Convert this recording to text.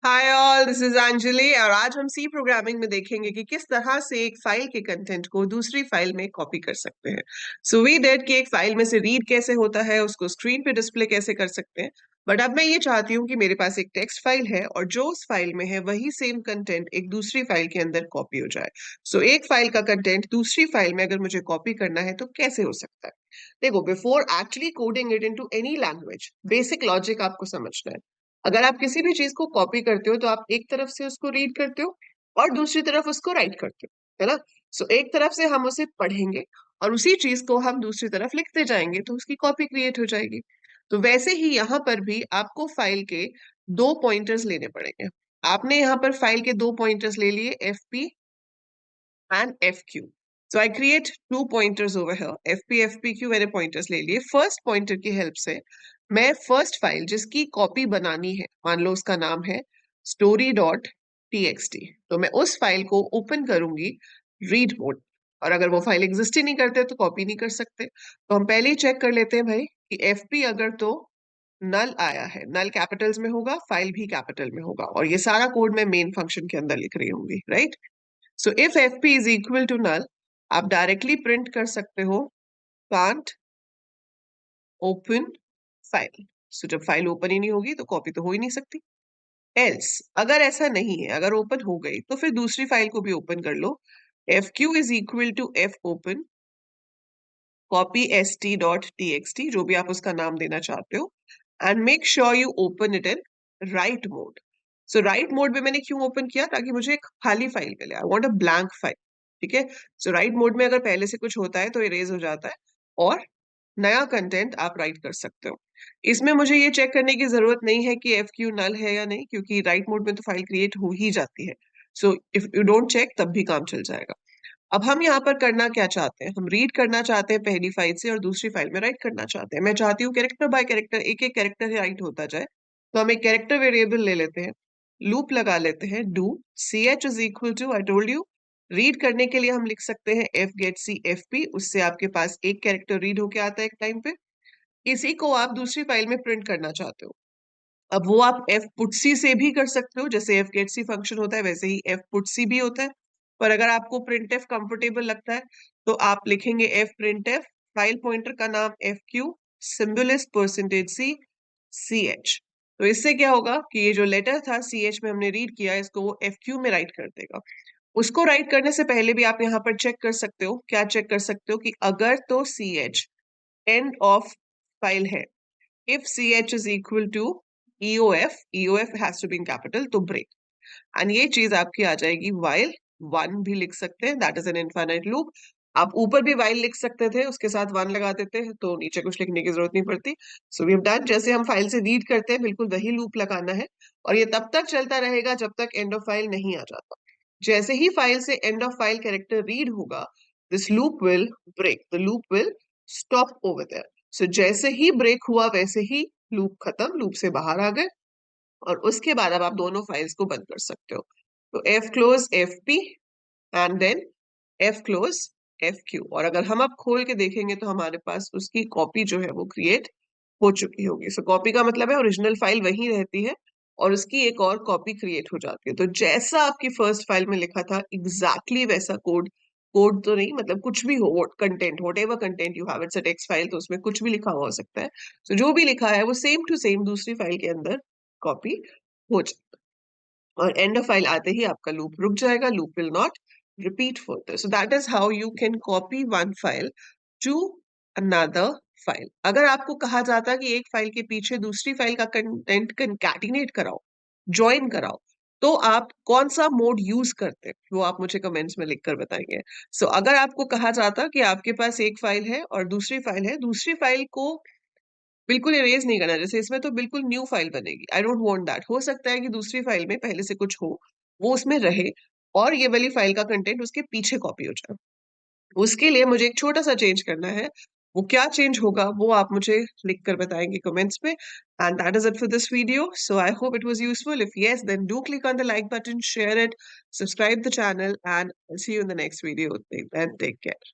Hi all, this is Anjali और आज हम सी प्रोग्रामिंग में देखेंगे कि किस तरह से एक फाइल के कंटेंट को दूसरी फाइल में कॉपी कर सकते हैं। सो वी डिड कि एक फाइल में से रीड कैसे होता है, उसको स्क्रीन पे डिस्प्ले कैसे कर सकते हैं। बट अब मैं ये चाहती हूँ कि मेरे पास एक टेक्स्ट फाइल है और जो उस फाइल में है वही सेम कंटेंट एक दूसरी फाइल के अंदर कॉपी हो जाए। सो एक फाइल का कंटेंट दूसरी फाइल में अगर मुझे कॉपी करना है तो कैसे हो सकता है। देखो, before actually coding it into any language, basic logic आपको समझना है। अगर आप किसी भी चीज को कॉपी करते हो तो आप एक तरफ से उसको रीड करते हो और दूसरी तरफ उसको राइट करते हो, है ना। सो एक तरफ से हम उसे पढ़ेंगे और उसी चीज को हम दूसरी तरफ लिखते जाएंगे तो उसकी कॉपी क्रिएट हो जाएगी। तो वैसे ही यहाँ पर भी आपको फाइल के दो पॉइंटर्स लेने पड़ेंगे। आपने यहाँ पर फाइल के दो पॉइंटर्स ले लिए, F P and F Q. So I create two pointers over here, F P Q मैंने पॉइंटर्स ले लिए। फर्स्ट पॉइंटर की हेल्प से मैं फर्स्ट फाइल जिसकी कॉपी बनानी है, मान लो उसका नाम है story डॉट txt, तो मैं उस फाइल को ओपन करूंगी रीड मोड। और अगर वो फाइल एग्जिस्ट ही नहीं करते तो कॉपी नहीं कर सकते। तो हम पहले ही चेक कर लेते हैं भाई कि एफ पी अगर तो नल आया है, नल कैपिटल्स में होगा, फाइल भी कैपिटल में होगा, और ये सारा कोड मैं मेन फंक्शन के अंदर लिख रही होंगी, right. So if F P is equal to null, आप डायरेक्टली प्रिंट कर सकते हो कांट ओपन फाइल। सो जब फाइल ओपन ही नहीं होगी तो कॉपी तो हो ही नहीं सकती। एल्स, अगर ऐसा नहीं है, अगर ओपन हो गई तो फिर दूसरी फाइल को भी ओपन कर लो। F Q is equal to F open copy S T dot T X T, जो भी आप उसका नाम देना चाहते हो, and make sure you open it in write mode. So write mode में मैंने क्यों ओपन किया? ताकि मुझे एक खाली फाइल मिले, I want a blank file. ठीक है। सो राइट मोड में अगर पहले से कुछ होता है तो इरेज हो जाता है और नया कंटेंट आप राइट कर सकते हो। इसमें मुझे ये चेक करने की जरूरत नहीं है कि एफ क्यू नल है या नहीं, क्योंकि राइट मोड में तो फाइल क्रिएट हो ही जाती है। So if you don't check तब भी काम चल जाएगा। अब हम यहाँ पर करना क्या चाहते हैं? हम रीड करना चाहते हैं पहली फाइल से और दूसरी फाइल में राइट करना चाहते हैं। मैं चाहती हूँ कैरेक्टर बाय कैरेक्टर एक एक कैरेक्टर राइट होता जाए। तो हम एक कैरेक्टर वेरिएबल ले लेते हैं, लूप लगा लेते हैं, do C H is equal to, I told you, read करने के लिए हम लिख सकते हैं F get C F P, उससे आपके पास एक कैरेक्टर रीड होके आता है एक टाइम पे। इसी को आप दूसरी फाइल में प्रिंट करना चाहते हो, अब वो आप एफ पुटसी से भी कर सकते हो, जैसे एफ गेट सी फंक्शन होता है वैसे ही एफ पुटसी भी होता है। पर अगर आपको प्रिंट एफ कंफर्टेबल लगता है तो आप लिखेंगे F print F, file pointer का नाम F Q, symbol is percentage C, C H. तो इससे क्या होगा कि ये जो लेटर था सी एच में हमने रीड किया, इसको वो एफ क्यू में राइट कर देगा। उसको राइट करने से पहले भी आप यहाँ पर चेक कर सकते हो, क्या चेक कर सकते हो कि अगर तो C H end of file है, if ch is equal to EOF has to be in capital, तो break। एंड ये चीज आपकी आ जाएगी while वन भी लिख सकते हैं, that is an infinite loop. आप ऊपर भी while लिख सकते थे, उसके साथ वन लगा देते हैं तो नीचे कुछ लिखने की जरूरत नहीं पड़ती। सो वी हैव डन, जैसे हम फाइल से रीड करते हैं बिल्कुल वही लूप लगाना है और ये तब तक चलता रहेगा जब तक एंड ऑफ फाइल नहीं आ जाता। जैसे ही फाइल से end of file character read होगा, this loop will break, the loop will stop over there. So जैसे ही ब्रेक हुआ वैसे ही लूप खत्म, लूप से बाहर आ गए और उसके बाद अब आप दोनों फाइल्स को बंद कर सकते हो। तो F close F P and then F close F Q, और अगर हम अब खोल के देखेंगे तो हमारे पास उसकी कॉपी जो है वो क्रिएट हो चुकी होगी। सो कॉपी का मतलब है ओरिजिनल फाइल वहीं रहती है और उसकी एक और कॉपी क्रिएट हो जाती है। तो जैसा आपकी फर्स्ट फाइल में लिखा था एग्जैक्टली वैसा कोड, कोड तो नहीं मतलब कुछ भी हो, content what ever content you have, it's a text file तो उसमें कुछ भी लिखा हुआ हो सकता है। तो जो भी लिखा है वो सेम टू सेम दूसरी फाइल के अंदर कॉपी हो जाए और एंड ऑफ फाइल आते ही आपका लूप रुक जाएगा, loop will not repeat further. So that is how you can copy one file to another file. अगर आपको कहा जाता है कि एक फाइल के पीछे दूसरी फाइल का कंटेंट कंकैटिनेट कराओ, ज्वाइन कराओ, तो आप कौन सा मोड यूज करते हैं वो आप मुझे कमेंट्स में लिखकर बताएंगे। सो अगर आपको कहा जाता कि आपके पास एक फाइल है और दूसरी फाइल है, दूसरी फाइल को बिल्कुल इरेज नहीं करना, जैसे इसमें तो बिल्कुल न्यू फाइल बनेगी, आई डोंट वांट दैट। हो सकता है कि दूसरी फाइल में पहले से कुछ हो, वो उसमें रहे और ये वाली फाइल का कंटेंट उसके पीछे कॉपी हो जाए। उसके लिए मुझे एक छोटा सा चेंज करना है, वो क्या चेंज होगा वो आप मुझे लिख कर बताएंगे कमेंट्स में। And that is it for this video. So I hope it was useful. If yes, then do click on the like button, share it, subscribe the channel, and see you in the next video. Then take care.